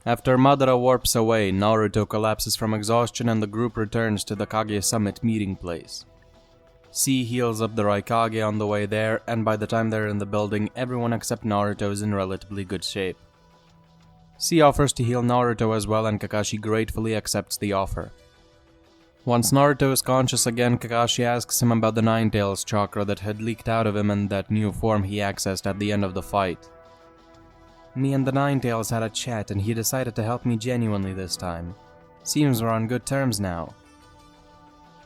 After Madara warps away, Naruto collapses from exhaustion and the group returns to the Kage Summit meeting place. C heals up the Raikage on the way there, and by the time they're in the building, everyone except Naruto is in relatively good shape. C offers to heal Naruto as well, and Kakashi gratefully accepts the offer. Once Naruto is conscious again, Kakashi asks him about the Nine-Tails chakra that had leaked out of him and that new form he accessed at the end of the fight. Me and the Nine-Tails had a chat and he decided to help me genuinely this time. Seems we're on good terms now.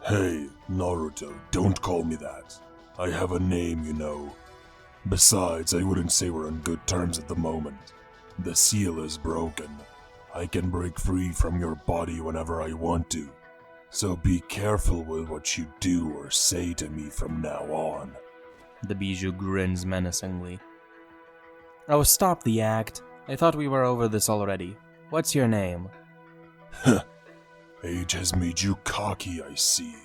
Hey, Naruto, don't call me that. I have a name, you know. Besides, I wouldn't say we're on good terms at the moment. The seal is broken. I can break free from your body whenever I want to. So be careful with what you do or say to me from now on. The Bijou grins menacingly. Oh, stop the act. I thought we were over this already. What's your name? Age has made you cocky, I see.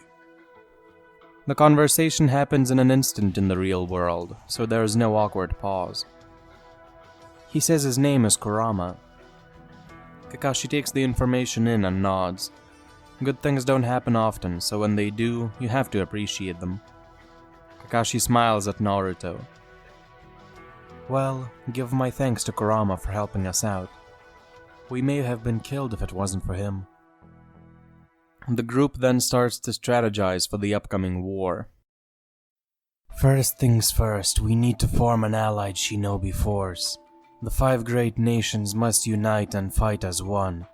The conversation happens in an instant in the real world, so there is no awkward pause. He says his name is Kurama. Kakashi takes the information in and nods. Good things don't happen often, so when they do, you have to appreciate them. Kakashi smiles at Naruto. Well, give my thanks to Kurama for helping us out. We may have been killed if it wasn't for him. The group then starts to strategize for the upcoming war. First things first, we need to form an allied shinobi force. The 5 great nations must unite and fight as one.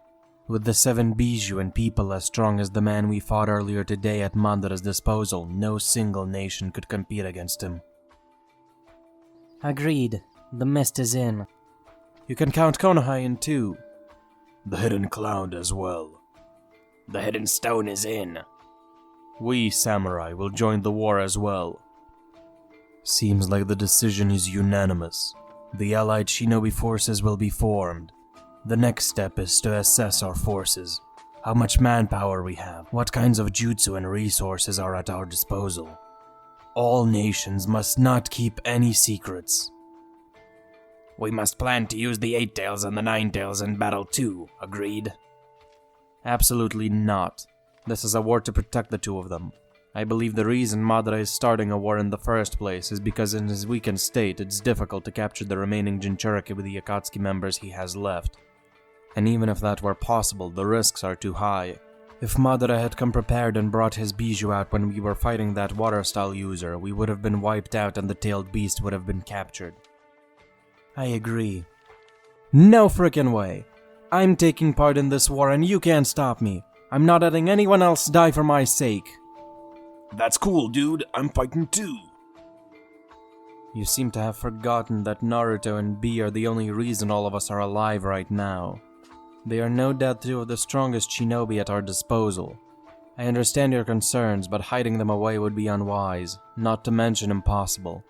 With the 7 Bijou and people as strong as the man we fought earlier today at Madara's disposal, no single nation could compete against him. Agreed. The mist is in. You can count Konoha in too. The hidden cloud as well. The hidden stone is in. We, samurai, will join the war as well. Seems like the decision is unanimous. The allied shinobi forces will be formed. The next step is to assess our forces. How much manpower we have, what kinds of jutsu and resources are at our disposal. All nations must not keep any secrets. We must plan to use the 8-Tails and the 9-Tails in battle too, agreed? Absolutely not. This is a war to protect the 2 of them. I believe the reason Madara is starting a war in the first place is because in his weakened state it's difficult to capture the remaining Jinchuriki with the Akatsuki members he has left. And even if that were possible, the risks are too high. If Madara had come prepared and brought his Bijou out when we were fighting that water-style user, we would have been wiped out and the tailed beast would have been captured. I agree. No frickin' way! I'm taking part in this war and you can't stop me. I'm not letting anyone else die for my sake. That's cool, dude. I'm fighting too. You seem to have forgotten that Naruto and B are the only reason all of us are alive right now. They are no doubt 2 of the strongest shinobi at our disposal. I understand your concerns, but hiding them away would be unwise, not to mention impossible.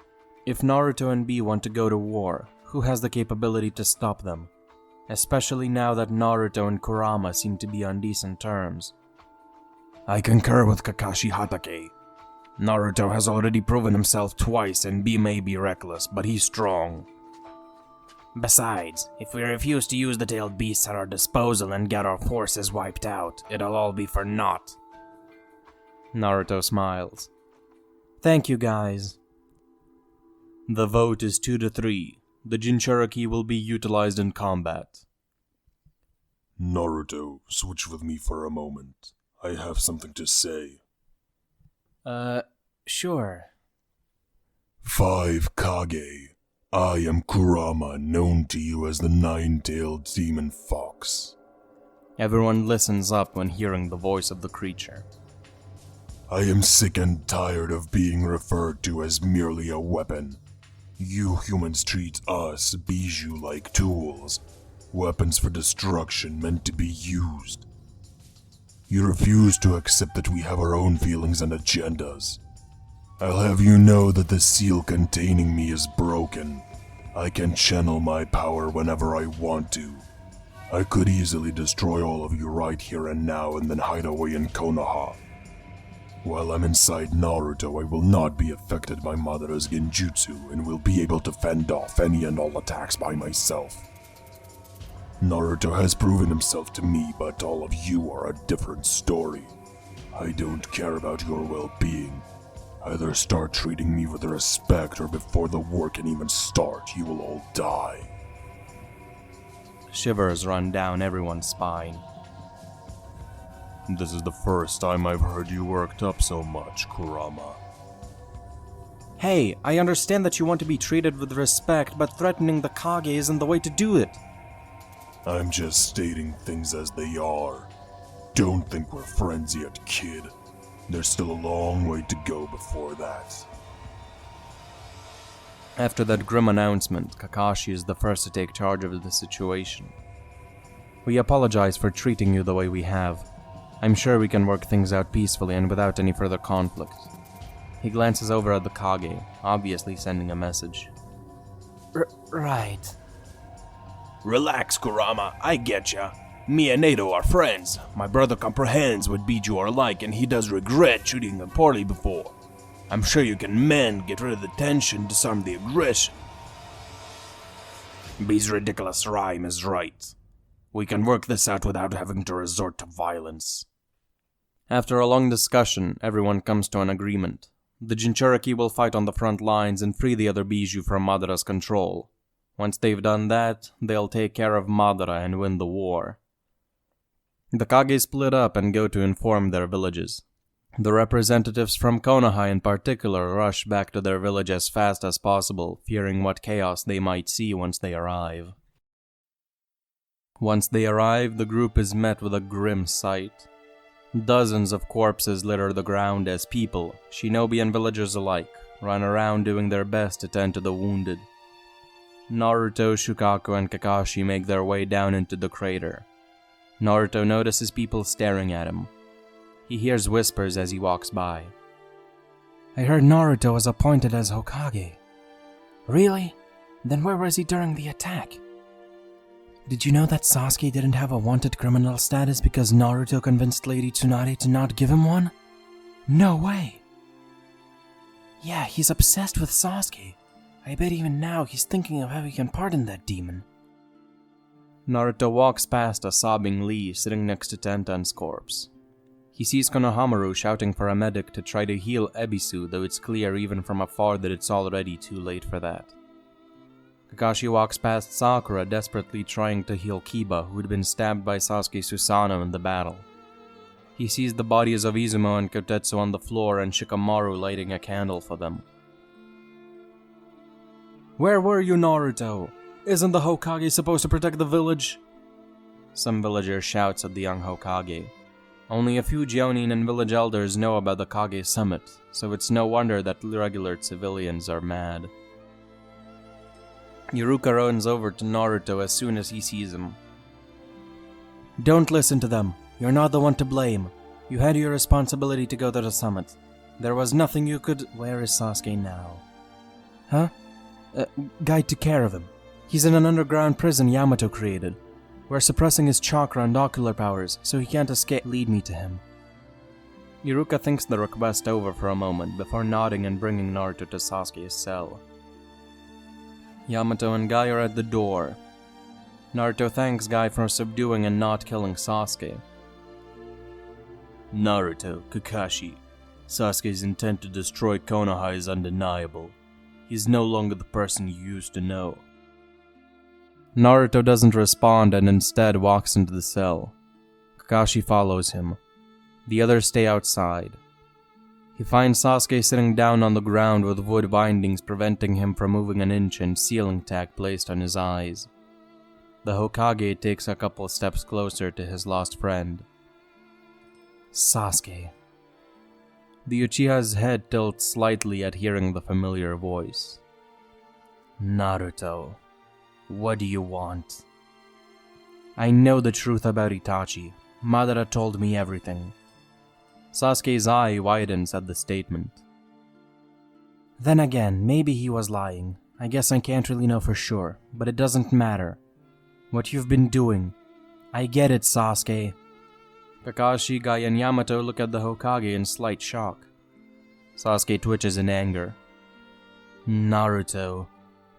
If Naruto and B want to go to war, who has the capability to stop them? Especially now that Naruto and Kurama seem to be on decent terms. I concur with Kakashi Hatake. Naruto has already proven himself twice and B may be reckless, but he's strong. Besides, if we refuse to use the tailed beasts at our disposal and get our forces wiped out, it'll all be for naught. Naruto smiles. Thank you, guys. The vote is 2-3. The Jinchuriki will be utilized in combat. Naruto, switch with me for a moment. I have something to say. Sure. 5 Kage. I am Kurama, known to you as the 9-tailed demon fox. Everyone listens up when hearing the voice of the creature. I am sick and tired of being referred to as merely a weapon. You humans treat us, Bijou, like tools. Weapons for destruction meant to be used. You refuse to accept that we have our own feelings and agendas. I'll have you know that the seal containing me is broken. I can channel my power whenever I want to. I could easily destroy all of you right here and now and then hide away in Konoha. While I'm inside Naruto, I will not be affected by Madara's genjutsu and will be able to fend off any and all attacks by myself. Naruto has proven himself to me, but all of you are a different story. I don't care about your well-being. Either start treating me with respect, or before the war can even start, you will all die. Shivers run down everyone's spine. This is the first time I've heard you worked up so much, Kurama. Hey, I understand that you want to be treated with respect, but threatening the Kage isn't the way to do it. I'm just stating things as they are. Don't think we're friends yet, kid. There's still a long way to go before that. After that grim announcement, Kakashi is the first to take charge of the situation. We apologize for treating you the way we have. I'm sure we can work things out peacefully and without any further conflict. He glances over at the Kage, obviously sending a message. Right. Relax, Kurama, I getcha. Me and Nato are friends. My brother comprehends what Biju are like, and he does regret treating them poorly before. I'm sure you can mend, get rid of the tension, disarm the aggression. B's ridiculous rhyme is right. We can work this out without having to resort to violence. After a long discussion, everyone comes to an agreement. The Jinchuriki will fight on the front lines and free the other Biju from Madara's control. Once they've done that, they'll take care of Madara and win the war. The Kage split up and go to inform their villages. The representatives from Konoha in particular rush back to their village as fast as possible, fearing what chaos they might see once they arrive. Once they arrive, the group is met with a grim sight. Dozens of corpses litter the ground as people, shinobi and villagers alike, run around doing their best to tend to the wounded. Naruto, Shukaku, and Kakashi make their way down into the crater. Naruto notices people staring at him. He hears whispers as he walks by. I heard Naruto was appointed as Hokage. Really? Then where was he during the attack? Did you know that Sasuke didn't have a wanted criminal status because Naruto convinced Lady Tsunade to not give him one? No way! Yeah, he's obsessed with Sasuke. I bet even now he's thinking of how he can pardon that demon. Naruto walks past a sobbing Lee sitting next to Tenten's corpse. He sees Konohamaru shouting for a medic to try to heal Ebisu, though it's clear even from afar that it's already too late for that. Kakashi walks past Sakura desperately trying to heal Kiba, who'd been stabbed by Sasuke Susanoo in the battle. He sees the bodies of Izumo and Kotetsu on the floor and Shikamaru lighting a candle for them. Where were you, Naruto? Isn't the Hokage supposed to protect the village? Some villager shouts at the young Hokage. Only a few Jonin and village elders know about the Kage summit, so it's no wonder that regular civilians are mad. Iruka runs over to Naruto as soon as he sees him. Don't listen to them. You're not the one to blame. You had your responsibility to go to the summit. There was nothing you could... Where is Sasuke now? Huh? Guy took care of him. He's in an underground prison Yamato created. We're suppressing his chakra and ocular powers, so he can't escape. Lead me to him. Iruka thinks the request over for a moment before nodding and bringing Naruto to Sasuke's cell. Yamato and Guy are at the door. Naruto thanks Guy for subduing and not killing Sasuke. Naruto, Kakashi, Sasuke's intent to destroy Konoha is undeniable. He's no longer the person you used to know. Naruto doesn't respond and instead walks into the cell. Kakashi follows him. The others stay outside. He finds Sasuke sitting down on the ground with wood bindings preventing him from moving an inch and sealing tack placed on his eyes. The Hokage takes a couple steps closer to his lost friend. Sasuke. The Uchiha's head tilts slightly at hearing the familiar voice. Naruto, what do you want? I know the truth about Itachi. Madara told me everything. Sasuke's eye widens at the statement. Then again, maybe he was lying. I guess I can't really know for sure, but it doesn't matter. What you've been doing. I get it, Sasuke. Kakashi, Guy, and Yamato look at the Hokage in slight shock. Sasuke twitches in anger. Naruto,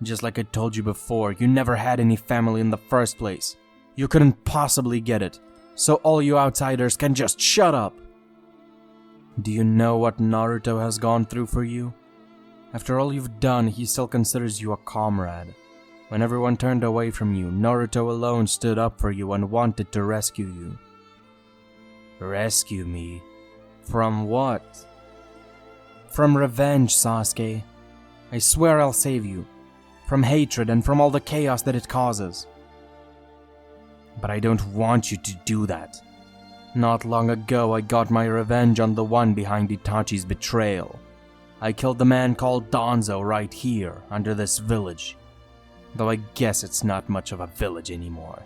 just like I told you before, you never had any family in the first place. You couldn't possibly get it, so all you outsiders can just shut up. Do you know what Naruto has gone through for you? After all you've done, he still considers you a comrade. When everyone turned away from you, Naruto alone stood up for you and wanted to rescue you. Rescue me? From what? From revenge, Sasuke. I swear I'll save you. From hatred and from all the chaos that it causes. But I don't want you to do that. Not long ago, I got my revenge on the one behind Itachi's betrayal. I killed the man called Danzo right here, under this village. Though I guess it's not much of a village anymore.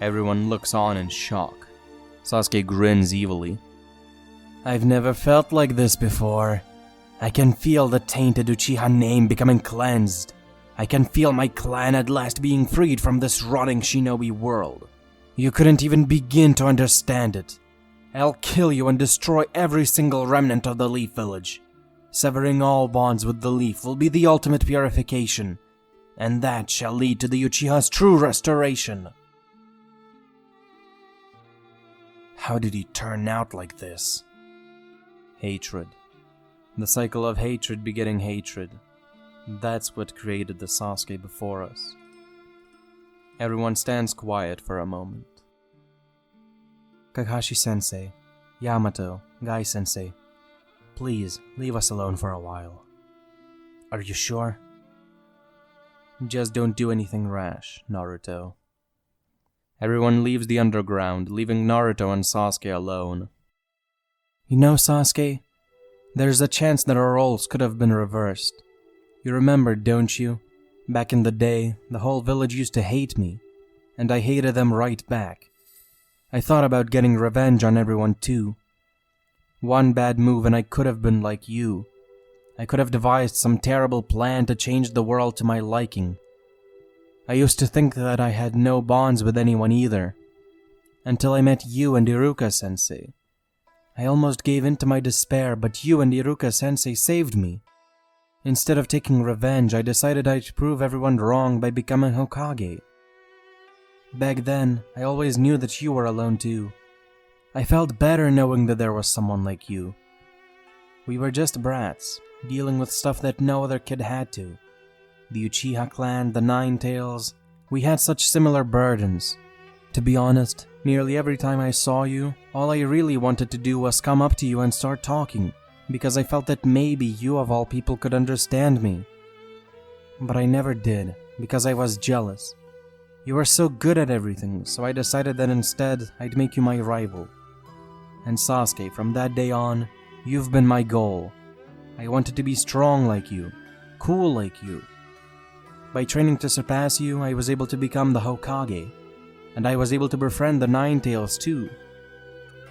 Everyone looks on in shock. Sasuke grins evilly. I've never felt like this before. I can feel the tainted Uchiha name becoming cleansed. I can feel my clan at last being freed from this rotting shinobi world. You couldn't even begin to understand it. I'll kill you and destroy every single remnant of the Leaf Village. Severing all bonds with the Leaf will be the ultimate purification, and that shall lead to the Uchiha's true restoration. How did he turn out like this? Hatred. The cycle of hatred begetting hatred. That's what created the Sasuke before us. Everyone stands quiet for a moment. Kakashi-sensei, Yamato, Gai-sensei, please leave us alone for a while. Are you sure? Just don't do anything rash, Naruto. Everyone leaves the underground, leaving Naruto and Sasuke alone. You know, Sasuke, there's a chance that our roles could have been reversed. You remember, don't you? Back in the day, the whole village used to hate me, and I hated them right back. I thought about getting revenge on everyone too. One bad move and I could have been like you. I could have devised some terrible plan to change the world to my liking. I used to think that I had no bonds with anyone either, until I met you and Iruka-sensei. I almost gave in to my despair, but you and Iruka-sensei saved me. Instead of taking revenge, I decided I'd prove everyone wrong by becoming Hokage. Back then, I always knew that you were alone too. I felt better knowing that there was someone like you. We were just brats, dealing with stuff that no other kid had to. The Uchiha clan, the Nine Tails, we had such similar burdens. To be honest, nearly every time I saw you, all I really wanted to do was come up to you and start talking, because I felt that maybe you of all people could understand me. But I never did, because I was jealous. You were so good at everything, so I decided that instead I'd make you my rival. And Sasuke, from that day on, you've been my goal. I wanted to be strong like you, cool like you. By training to surpass you, I was able to become the Hokage, and I was able to befriend the Nine Tails too.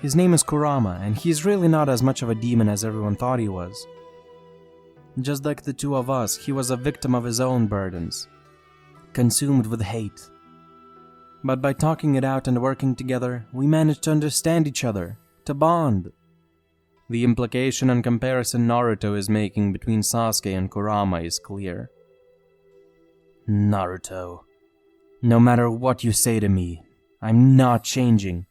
His name is Kurama, and he's really not as much of a demon as everyone thought he was. Just like the two of us, he was a victim of his own burdens, consumed with hate. But by talking it out and working together, we managed to understand each other, to bond. The implication and comparison Naruto is making between Sasuke and Kurama is clear. Naruto, no matter what you say to me, I'm not changing.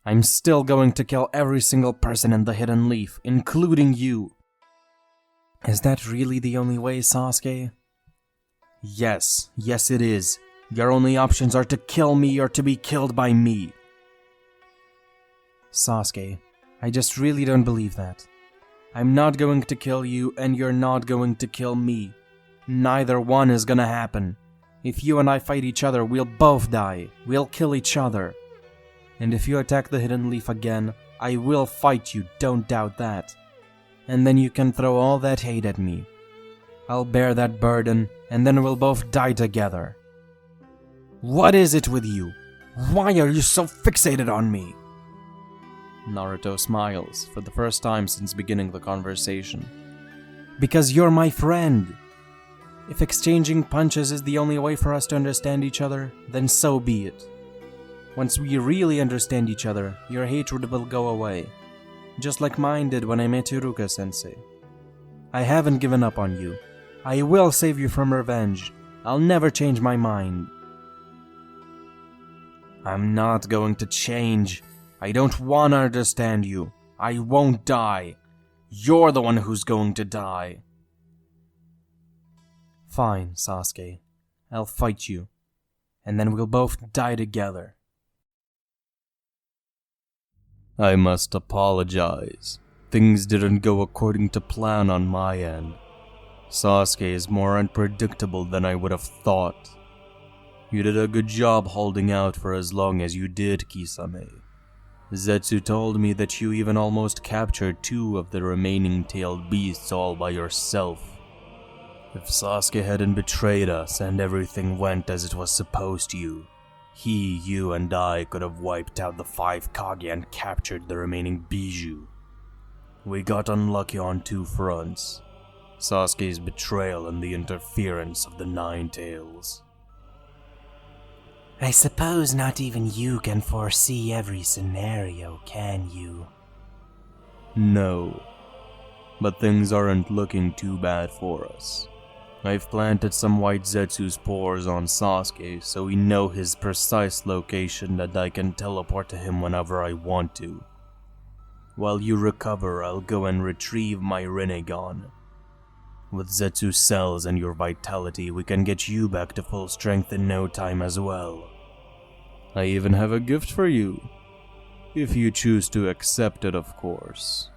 I'm still going to kill every single person in the Hidden Leaf, including you. Is that really the only way, Sasuke? Yes it is. Your only options are to kill me or to be killed by me. Sasuke, I just really don't believe that. I'm not going to kill you and you're not going to kill me. Neither one is gonna happen. If you and I fight each other, we'll both die. We'll kill each other. And if you attack the Hidden Leaf again, I will fight you, don't doubt that. And then you can throw all that hate at me. I'll bear that burden, and then we'll both die together. What is it with you? Why are you so fixated on me? Naruto smiles, for the first time since beginning the conversation. Because you're my friend. If exchanging punches is the only way for us to understand each other, then so be it. Once we really understand each other, your hatred will go away, just like mine did when I met Iruka-sensei. I haven't given up on you. I will save you from revenge. I'll never change my mind. I'm not going to change. I don't want to understand you. I won't die. You're the one who's going to die. Fine, Sasuke. I'll fight you. And then we'll both die together. I must apologize. Things didn't go according to plan on my end. Sasuke is more unpredictable than I would have thought. You did a good job holding out for as long as you did, Kisame. Zetsu told me that you even almost captured 2 of the remaining tailed beasts all by yourself. If Sasuke hadn't betrayed us and everything went as it was supposed to, he, you, and I could have wiped out the 5 Kage and captured the remaining Bijou. We got unlucky on 2 fronts. Sasuke's betrayal and the interference of the 9 Tails. I suppose not even you can foresee every scenario, can you? No. But things aren't looking too bad for us. I've planted some white Zetsu spores on Sasuke so we know his precise location and I can teleport to him whenever I want to. While you recover, I'll go and retrieve my Rinnegan. With Zetsu cells and your vitality, we can get you back to full strength in no time as well. I even have a gift for you. If you choose to accept it, of course.